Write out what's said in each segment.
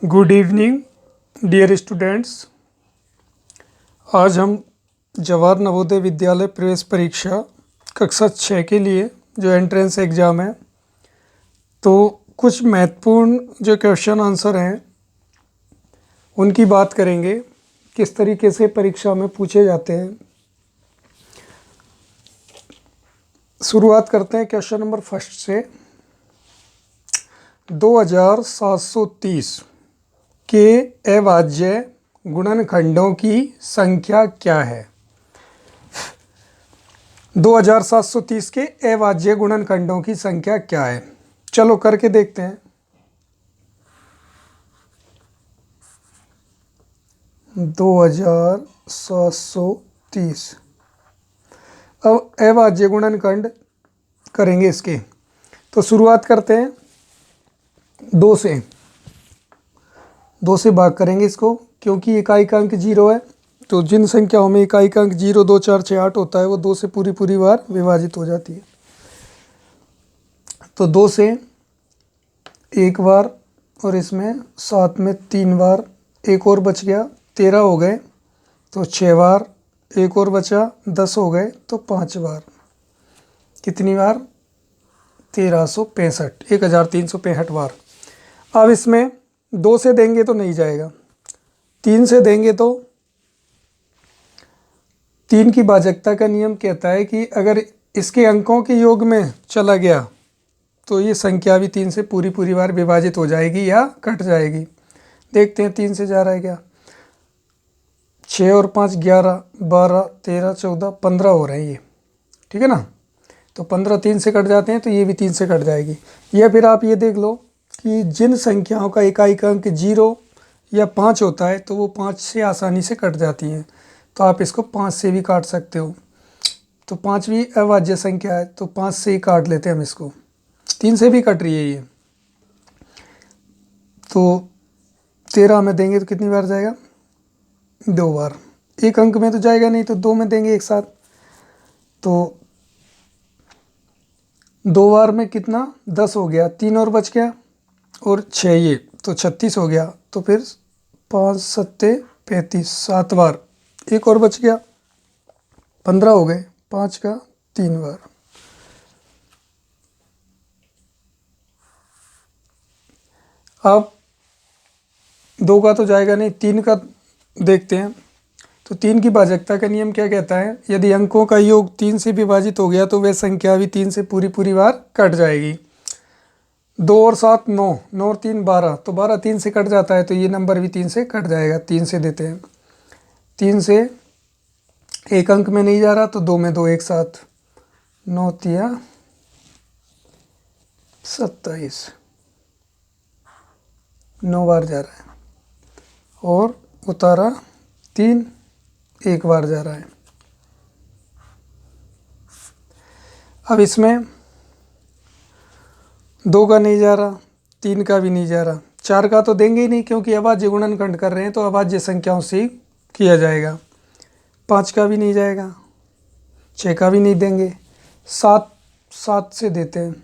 Good evening dear students. आज हम जवाहर नवोदय विद्यालय प्रवेश परीक्षा कक्षा 6 के लिए जो एंट्रेंस एग्ज़ाम है, तो कुछ महत्वपूर्ण जो क्वेश्चन आंसर हैं उनकी बात करेंगे, किस तरीके से परीक्षा में पूछे जाते हैं। शुरुआत करते हैं क्वेश्चन नंबर फर्स्ट से। 2730 के अभाज्य गुणनखंडों की संख्या क्या है? 2730 के अभाज्य गुणनखंडों की संख्या क्या है? चलो करके देखते हैं। 2730 अब अभाज्य गुणनखंड करेंगे इसके, तो शुरुआत करते हैं 2 से। 2 से भाग करेंगे इसको, क्योंकि इकाई का अंक 0 है, तो जिन संख्याओं में इकाई का अंक 0, 2, 4, 6, 8 होता है वो 2 से पूरी बार विभाजित हो जाती है। तो 2 से एक बार और इसमें 7 में 3 बार, एक और बच गया, 13 हो गए, तो 6 बार, एक और बचा 10 हो गए, तो 5 बार। कितनी बार? 1365, 1365 बार। अब इसमें 2 से देंगे तो नहीं जाएगा, 3 से देंगे तो 3 की भाजकता का नियम कहता है कि अगर इसके अंकों के योग में चला गया तो ये संख्या भी 3 से पूरी बार विभाजित हो जाएगी या कट जाएगी। देखते हैं 3 से जा रहा है क्या। 6 और 5 11, 12, 13, 14, 15 हो रहे हैं ये, ठीक है ना। तो 15 3 से कट जाते हैं, तो ये भी 3 से कट जाएगी। या फिर आप ये देख लो कि जिन संख्याओं का इकाई का अंक 0 या 5 होता है तो वो 5 से आसानी से कट जाती हैं, तो आप इसको 5 से भी काट सकते हो। तो 5 भी अभाज्य संख्या है, तो 5 से ही काट लेते हैं हम इसको। 3 से भी कट रही है ये, तो 13 में देंगे तो कितनी बार जाएगा? 2 बार। एक अंक में तो जाएगा नहीं, तो 2 में देंगे एक साथ, तो 2 बार में कितना? 10 हो गया, 3 और बच गया, और 6 ये, तो 36 हो गया। तो फिर 5 सत्ते 35, 7 बार, एक और बच गया, 15 हो गए, 5 का 3 बार। अब 2 का तो जाएगा नहीं, 3 का देखते हैं। तो 3 की भाजकता का नियम क्या कहता है? यदि अंकों का योग 3 से विभाजित हो गया तो वह संख्या भी 3 से पूरी बार कट जाएगी। 2 और 7 9, 9 और 3 12, तो 12 3 से कट जाता है, तो ये नंबर भी 3 से कट जाएगा। 3 से देते हैं, 3 से एक अंक में नहीं जा रहा, तो 2 में 2 एक साथ, 9 तिया 27, 9 बार जा रहा है, और उतारा 3, एक बार जा रहा है। अब इसमें 2 का नहीं जा रहा, 3 का भी नहीं जा रहा, 4 का तो देंगे ही नहीं, क्योंकि अभाज्य गुणनखंड कर रहे हैं तो अभाज्य संख्याओं से किया जाएगा। 5 का भी नहीं जाएगा, 6 का भी नहीं देंगे, 7 से देते हैं,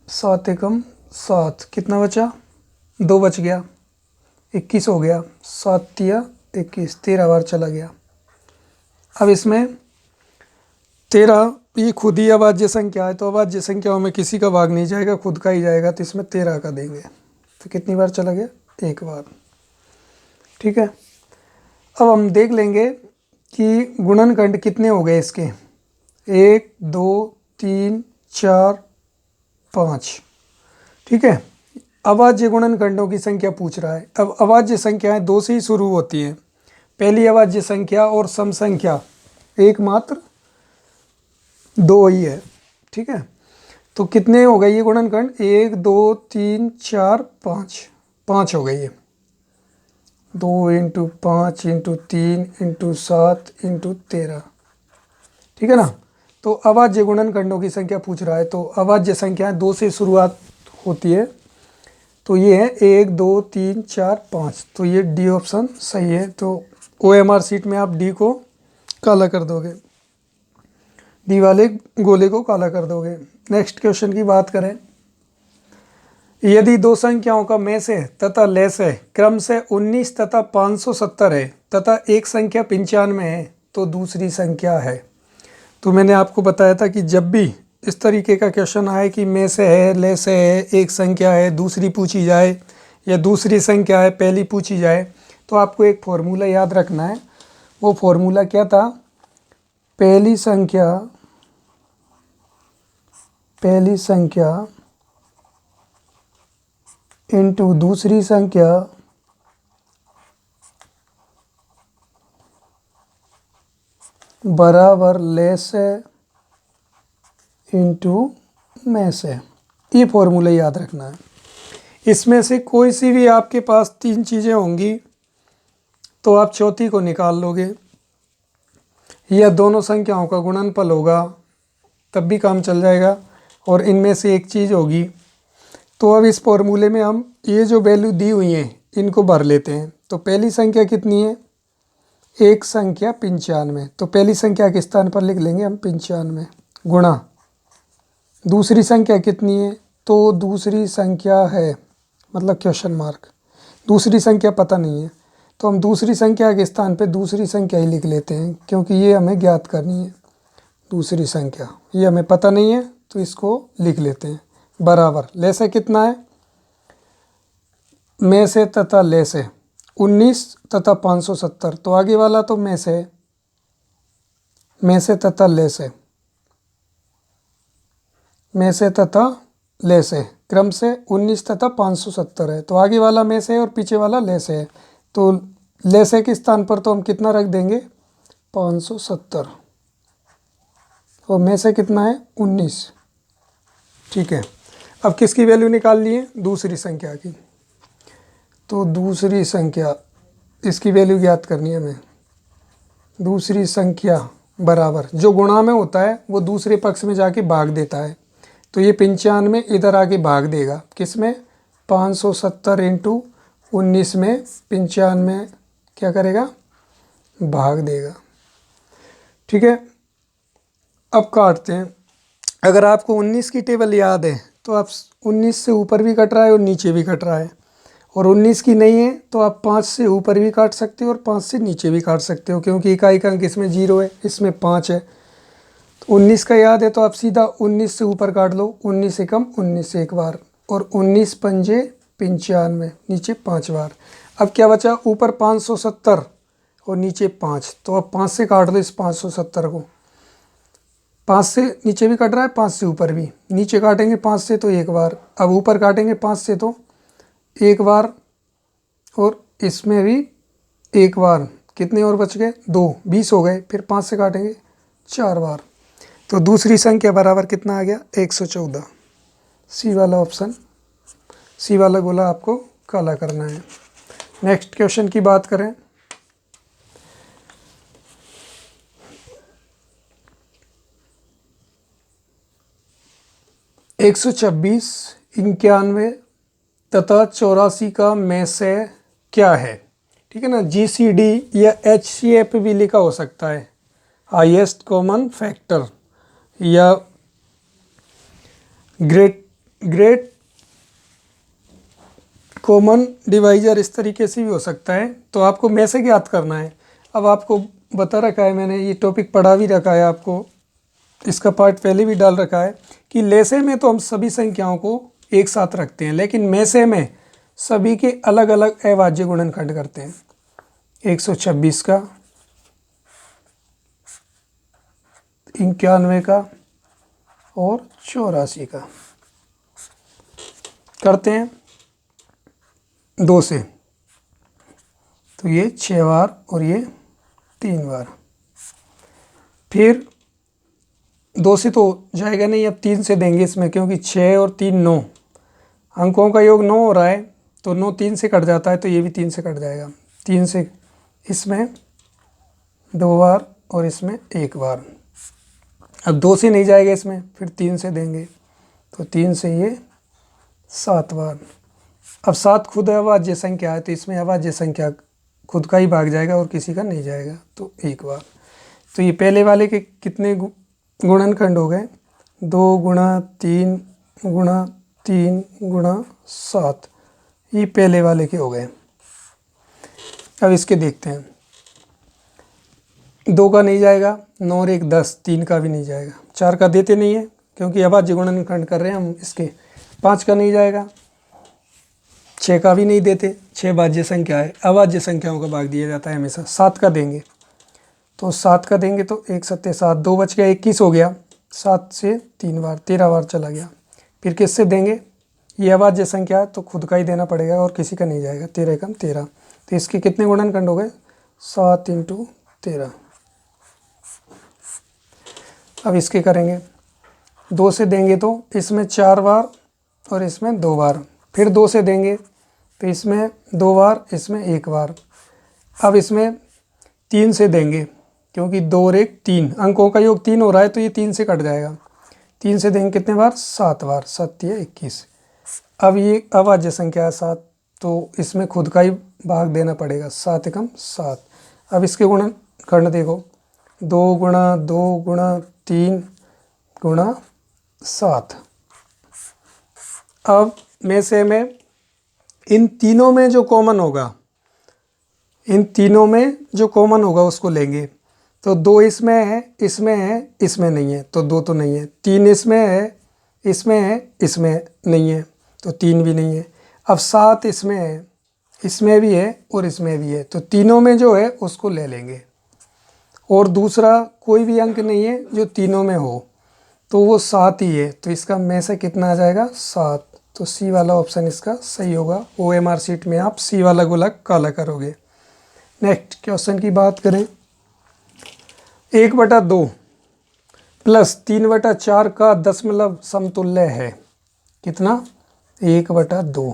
7 एकम 7, कितना बचा? 2 बच गया, 21 हो गया, 7 तिया 21, 13 बार चला गया। अब इसमें 13 ये खुद ही अभाज्य संख्या है, तो अभाज्य संख्याओं में किसी का भाग नहीं जाएगा, खुद का ही जाएगा, तो इसमें 13 का देंगे, तो कितनी बार चला गया? एक बार। ठीक है। अब हम देख लेंगे कि गुणनखंड कितने हो गए इसके। 1 2 3 4 5, ठीक है। अभाज्य गुणनखंडों की संख्या पूछ रहा है। अब अभाज्य संख्याएं 2 से ही शुरू होती हैं। पहली अभाज्य संख्या और सम संख्या एकमात्र 2 ही है, ठीक है। तो कितने हो गए ये गुणनखंड? 1 2 3 4 5, 5 हो गए ये। 2 × 5 × 3 × 7 × 13, ठीक है ना। तो अभाज्य गुणनखंडों की संख्या पूछ रहा है, तो अभाज्य संख्याएं 2 से शुरुआत होती है, तो ये है 1 2 3 4 5, तो ये डी ऑप्शन सही है। तो OMR सीट में आप डी को काला कर दोगे, डी वाले गोले को काला कर दोगे। नेक्स्ट क्वेश्चन की बात करें, यदि दो संख्याओं का में से तथा लेस है क्रम से 19 तथा 570 है तथा एक संख्या 95 है तो दूसरी संख्या है। तो मैंने आपको बताया था कि जब भी इस तरीके का क्वेश्चन आए कि में से है, लेस है, एक संख्या है, दूसरी पूछी जाए या दूसरी संख्या है पहली पूछी जाए, तो आपको एक फॉर्मूला याद रखना है। वो फॉर्मूला क्या था? पहली संख्या इंटू दूसरी संख्या बराबर लेस है इंटू में से। ये फॉर्मूला याद रखना है। इसमें से कोई सी भी आपके पास तीन चीज़ें होंगी तो आप चौथी को निकाल लोगे, या दोनों संख्याओं का गुणनफल होगा तब भी काम चल जाएगा, और इनमें से एक चीज़ होगी। तो अब इस फॉर्मूले में हम ये जो वैल्यू दी हुई हैं इनको भर लेते हैं। तो पहली संख्या कितनी है? एक संख्या 95। तो पहली संख्या के स्थान पर लिख लेंगे हम 95 गुणा दूसरी संख्या कितनी है? तो दूसरी संख्या है मतलब क्वेश्चन मार्क, दूसरी संख्या पता नहीं है तो हम दूसरी संख्या के स्थान पे दूसरी संख्या ही लिख लेते हैं, क्योंकि ये हमें ज्ञात करनी है। दूसरी संख्या ये हमें पता नहीं है तो इसको लिख लेते हैं। बराबर लेस है कितना है? में से तथा लेस है 19 तथा 570। तो आगे वाला तो में से तथा लेस है, में से तथा लेस है, क्रम से 19 तथा 570 है। तो आगे वाला में से है और पीछे वाला लेस है। तो लेस है के स्थान पर तो हम कितना रख देंगे? 570, और में से कितना है? 19। ठीक है, अब किसकी वैल्यू निकालनी है? दूसरी संख्या की। तो दूसरी संख्या, इसकी वैल्यू ज्ञात करनी है हमें। दूसरी संख्या बराबर, जो गुणा में होता है वो दूसरे पक्ष में जाके भाग देता है। तो ये 95 इधर आके भाग देगा किस में? 570 इंटू 19 में 95 क्या करेगा? भाग देगा। ठीक है, अब काटते हैं। अगर आपको 19 की टेबल याद है तो आप 19 से ऊपर भी कट रहा है और नीचे भी कट रहा है, और 19 की नहीं है तो आप 5 से ऊपर भी काट सकते हो और 5 से नीचे भी काट सकते हो, क्योंकि इकाई का अंक इसमें 0 है, इसमें 5 है। तो 19 का याद है तो आप सीधा 19 से ऊपर काट लो, 19 से कम 19 से एक बार, और 19 पंजे 95, नीचे 5 बार। अब क्या बचा? ऊपर 570 और नीचे 5। तो अब 5 से काट दो इस 570 को। 5 से नीचे भी कट रहा है, 5 से ऊपर भी। नीचे काटेंगे 5 से तो एक बार, अब ऊपर काटेंगे 5 से तो एक बार, और इसमें भी एक बार। कितने और बच गए? 2, 20 हो गए। फिर 5 से काटेंगे 4 बार। तो दूसरी संख्या बराबर कितना आ गया? 114। सी वाला ऑप्शन, सी वाला गोला आपको काला करना है। नेक्स्ट क्वेश्चन की बात करें। एक 126, 91 तथा 84 का में से क्या है? ठीक है ना, GCD या HCF भी लिखा हो सकता है, हाईएस्ट कॉमन फैक्टर, या ग्रेट कॉमन डिवाइजर, इस तरीके से भी हो सकता है। तो आपको में से ज्ञात करना है। अब आपको बता रखा है, मैंने ये टॉपिक पढ़ा भी रखा है, आपको इसका पार्ट पहले भी डाल रखा है कि लेसे में तो हम सभी संख्याओं को एक साथ रखते हैं, लेकिन में से में सभी के अलग अलग अभाज्य गुणनखंड करते हैं। 126 का, 91 का और 84 का करते हैं 2 से। तो ये 6 बार और ये 3 बार। फिर 2 से तो जाएगा नहीं, अब 3 से देंगे इसमें, क्योंकि 6 और 3 9, अंकों का योग 9 हो रहा है, तो 9 3 से कट जाता है, तो ये भी 3 से कट जाएगा। 3 से इसमें 2 बार और इसमें 1 बार। अब 2 से नहीं जाएगा इसमें, फिर 3 से देंगे, तो 3 से ये 7 बार। अब 7 खुद अभाज्य संख्या है, तो इसमें अभाज्य संख्या खुद का ही भाग जाएगा और किसी का नहीं जाएगा, तो 1 बार। तो ये पहले वाले के कितने गुणनखंड हो गए? 2 गुणा 3 गुणा 3 गुणा 7, ये पहले वाले के हो गए। अब इसके देखते हैं। 2 का नहीं जाएगा, 9 और 1 10, 3 का भी नहीं जाएगा, 4 का देते नहीं है क्योंकि अभाज्य गुणनखंड कर रहे हैं हम इसके। 5 का नहीं जाएगा, 6 का भी नहीं देते, 6 भाज्य संख्या है, अभाज्य संख्याओं का भाग दिया जाता है हमेशा। 7 का देंगे तो 7 का देंगे तो 1 7 7, 2 बच गया, 21 हो गया, 7 से 3 बार 13 बार चला गया। फिर किससे देंगे, ये अभाज्य संख्या है तो खुद का ही देना पड़ेगा और किसी का नहीं जाएगा। 13 एकम 13, तो इसके कितने गुणनखंड हो गए, 7 × 13। अब इसके करेंगे, 2 से देंगे तो इसमें 4 बार और इसमें 2 बार, फिर 2 से देंगे तो इसमें 2 बार, इसमें 1 बार। अब इसमें 3 से देंगे क्योंकि 2 और 1 3, अंकों का योग 3 हो रहा है तो ये 3 से कट जाएगा। 3 से देंगे कितने बार, 7 बार, 7 × 21। अब ये अभाज्य संख्या है 7, तो इसमें खुद का ही भाग देना पड़ेगा, 7 एकम 7। अब इसके गुणनखंड देखो, 2 गुणा 2 गुणा 3 गुणा 7। अब में से में इन तीनों में जो कॉमन होगा, इन तीनों में जो कॉमन होगा उसको लेंगे। तो 2 इसमें है, इसमें है, इसमें नहीं है, तो 2 तो नहीं है। 3 इसमें है, इसमें है, इसमें नहीं है, तो 3 भी नहीं है। अब 7 इसमें है, इसमें भी है और इसमें भी है, तो तीनों में जो है उसको ले लेंगे। और दूसरा कोई भी अंक नहीं है जो तीनों में हो, तो वो 7 ही है, तो इसका में से कितना आ जाएगा, 7। तो सी वाला ऑप्शन इसका सही होगा। OMR शीट में आप सी वाला गोला काला करोगे। नेक्स्ट क्वेश्चन की बात करें, 1/2 प्लस 3/4 का दशमलव समतुल्य है कितना, 1/2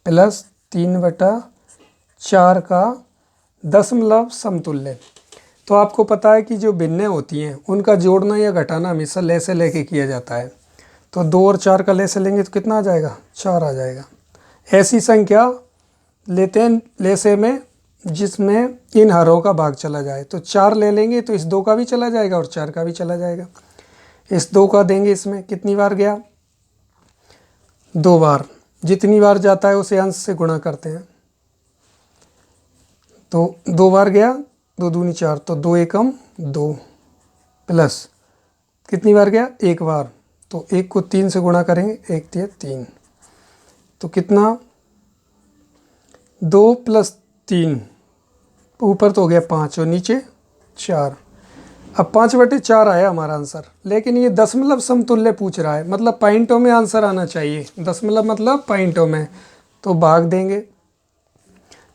प्लस 3/4 का दशमलव समतुल्य। तो आपको पता है कि जो भिन्नें होती हैं उनका जोड़ना या घटाना हमेशा ले से लेके किया जाता है। तो 2 और 4 का ले से लेंगे तो कितना आ जाएगा, 4 आ जाएगा। ऐसी संख्या लेते हैं ले से में जिसमें इन हरों का भाग चला जाए, तो 4 ले लेंगे तो इस 2 का भी चला जाएगा और 4 का भी चला जाएगा। इस 2 का देंगे, इसमें कितनी बार गया, 2 बार। जितनी बार जाता है उसे अंश से गुणा करते हैं, तो 2 बार गया, 2 दूनी 4, तो 2 एकम 2 प्लस कितनी बार गया, 1 बार, तो 1 को 3 से गुणा करेंगे, 1 × 3, तो कितना, 2 + 3, ऊपर तो हो गया 5 और नीचे 4। अब 5/4 आया हमारा आंसर, लेकिन ये दशमलव समतुल्य पूछ रहा है, मतलब पॉइंटों में आंसर आना चाहिए। दशमलव मतलब पॉइंटों में, तो भाग देंगे,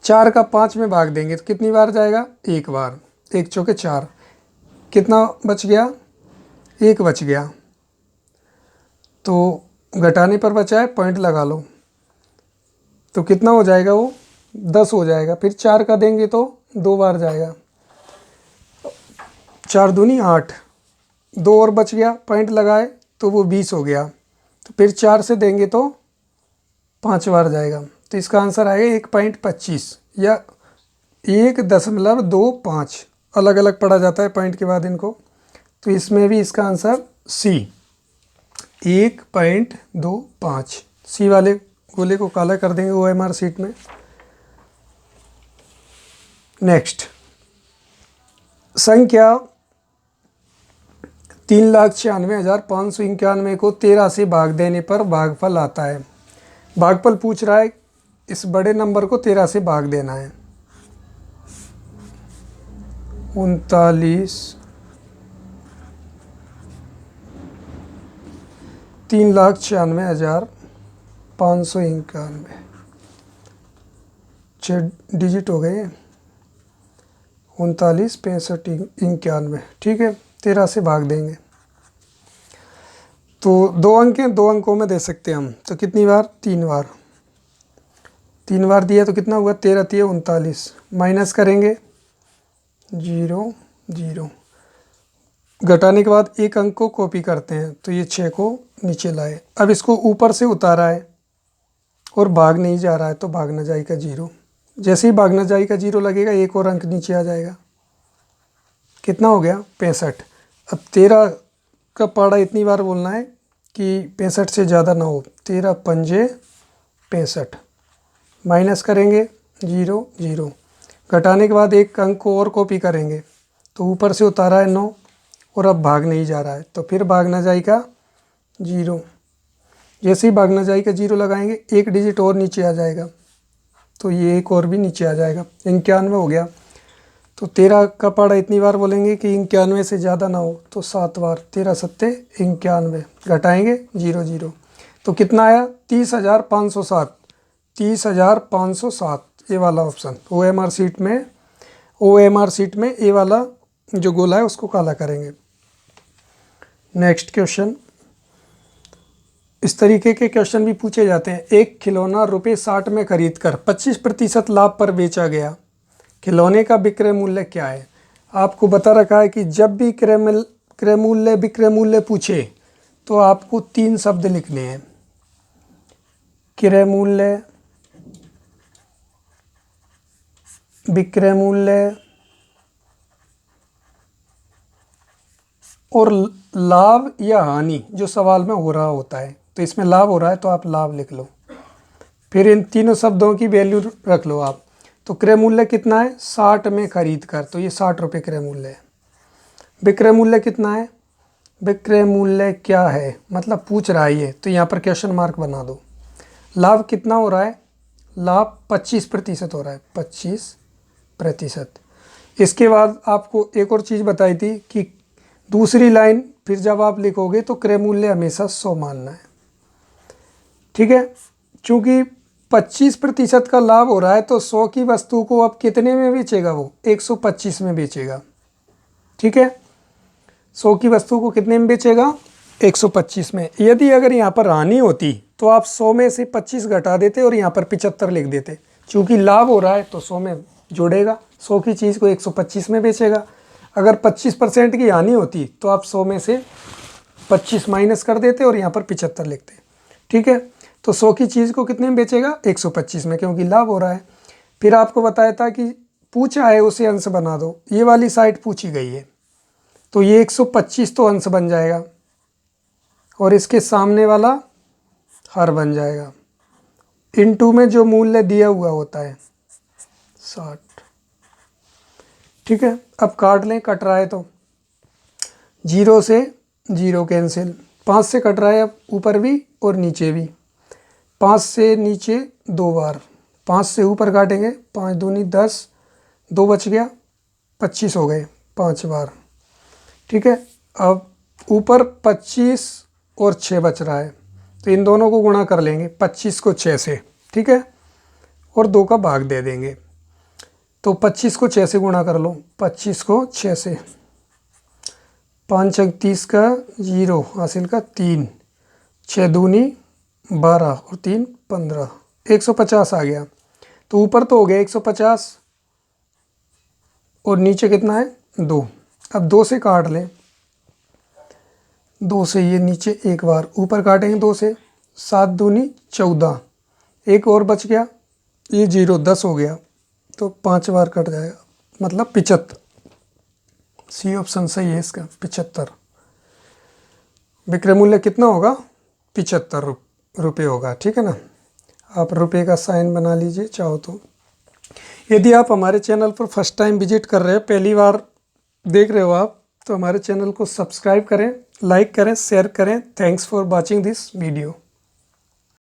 4 का 5 में भाग देंगे तो कितनी बार जाएगा, 1 बार। 1 चौके 4, कितना बच गया, 1 बच गया। तो घटाने पर बचा है, पॉइंट लगा लो, तो कितना हो जाएगा, वो 10 हो जाएगा। फिर 4 का देंगे तो 2 बार जाएगा, 4 दूनी 8, 2 और बच गया, पॉइंट लगाए तो वो 20 हो गया। तो फिर 4 से देंगे तो 5 बार जाएगा, तो इसका आंसर आएगा 1.25 या 1.25। अलग अलग पढ़ा जाता है पॉइंट के बाद इनको, तो इसमें भी इसका आंसर सी 1.25। सी वाले गोले को काला कर देंगे OMR शीट में। नेक्स्ट संख्या 3,96,591 को 13 से भाग देने पर भागफल आता है। भागफल पूछ रहा है, इस बड़े नंबर को 13 से भाग देना है। 3,96,591, 6 डिजिट हो गए, 39 65 91, ठीक है। 13 से भाग देंगे तो 2 अंक हैं, 2 अंकों में दे सकते हैं हम, तो कितनी बार, 3 बार। 3 बार दिया तो कितना हुआ, 13 × 39, माइनस करेंगे 0 0, घटाने के बाद एक अंक को कॉपी करते हैं, तो ये 6 को नीचे लाए। अब इसको ऊपर से उतारा है और भाग नहीं जा रहा है, तो भाग न जाएगा 0। जैसे ही भाग न जाएगा 0 लगेगा, एक और अंक नीचे आ जाएगा। कितना हो गया, 65। अब 13 का पहाड़ा इतनी बार बोलना है कि 65 से ज़्यादा ना हो। 13 पंजे 65, माइनस करेंगे 0 0, घटाने के बाद एक अंक को और कॉपी करेंगे तो ऊपर से उतारा है 9 और अब भाग नहीं जा रहा है तो फिर भागना जाएगा 0। जैसे ही भागना जाएगा 0 लगाएंगे, एक डिजिट और नीचे आ जाएगा तो ये एक और भी नीचे आ जाएगा, 91 हो गया। तो 13 का पहाड़ा इतनी बार बोलेंगे कि 91 से ज़्यादा ना हो तो 7 बार, 13 सत्ते 91, घटाएंगे 0 0 तो कितना आया 30,507। 30,507 ये वाला ऑप्शन OMR सीट में ये वाला जो गोला है उसको काला करेंगे। नेक्स्ट क्वेश्चन, इस तरीके के क्वेश्चन भी पूछे जाते हैं। एक खिलौना ₹60 में खरीद कर 25% लाभ पर बेचा गया, खिलौने का विक्रय मूल्य क्या है? आपको बता रखा है कि जब भी विक्रय मूल्य पूछे तो आपको 3 शब्द लिखने हैं, क्रय मूल्य, विक्रय मूल्य और लाभ या हानि जो सवाल में हो रहा होता है। तो इसमें लाभ हो रहा है तो आप लाभ लिख लो, फिर इन तीनों शब्दों की वैल्यू रख लो आप। तो क्रय मूल्य कितना है 60 में खरीद कर, तो ये 60 रुपये क्रय मूल्य है। विक्रय मूल्य कितना है, विक्रय मूल्य क्या है मतलब पूछ रहा है ये, तो यहाँ पर क्वेश्चन मार्क बना दो। लाभ कितना हो रहा है, लाभ 25% हो रहा है, 25%। इसके बाद आपको एक और चीज़ बताई थी कि दूसरी लाइन फिर जब आप लिखोगे तो क्रय मूल्य हमेशा 100 मानना है, ठीक है। चूँकि 25% का लाभ हो रहा है तो 100 की वस्तु को अब कितने में बेचेगा, वो 125 में बेचेगा, ठीक है। 100 की वस्तु को कितने में बेचेगा, 125 में। यदि अगर यहाँ पर हानि होती तो आप 100 में से 25 घटा देते और यहाँ पर 75 लिख देते। चूँकि लाभ हो रहा है तो 100 में जोड़ेगा, 100 की चीज़ को 125 में बेचेगा। अगर 25% की हानि होती तो आप 100 में से 25 माइनस कर देते और यहाँ पर 75 लिखते, ठीक है। तो 100 की चीज़ को कितने में बेचेगा, 125 में, क्योंकि लाभ हो रहा है। फिर आपको बताया था कि पूछा है उसे अंश बना दो, ये वाली साइड पूछी गई है तो ये 125 तो अंश बन जाएगा और इसके सामने वाला हर बन जाएगा। इनटू में जो मूल्य दिया हुआ होता है 60, ठीक है। अब काट लें, कट रहा है तो 0 से 0 कैंसिल, 5 से कट रहा है अब ऊपर भी और नीचे भी, 5 से नीचे 2 बार, 5 से ऊपर काटेंगे 5 दूनी 10, 2 बच गया 25 हो गए 5 बार, ठीक है। अब ऊपर 25 और 6 बच रहा है तो इन दोनों को गुणा कर लेंगे, 25 को 6 से, ठीक है, और 2 का भाग दे देंगे। तो 25 को 6 से गुणा कर लो, 25 को 6 से, 5 अंक 30 का 0 हासिल का 3, 6 दूनी 12 और 3 15, 150 आ गया। तो ऊपर तो हो गया 150 और नीचे कितना है 2। अब 2 से काट लें, 2 से ये नीचे एक बार, ऊपर काटेंगे 2 से, 7 दूनी 14, एक और बच गया, ये 0 10 हो गया तो 5 बार कट जाएगा, मतलब 75। सी ऑप्शन सही है इसका, 75। विक्रय मूल्य कितना होगा, 75 रुपये होगा, ठीक है ना। आप रुपये का साइन बना लीजिए चाहो तो। यदि आप हमारे चैनल पर फर्स्ट टाइम विजिट कर रहे हैं, पहली बार देख रहे हो आप, तो हमारे चैनल को सब्सक्राइब करें, लाइक करें, शेयर करें। Thanks for watching this video.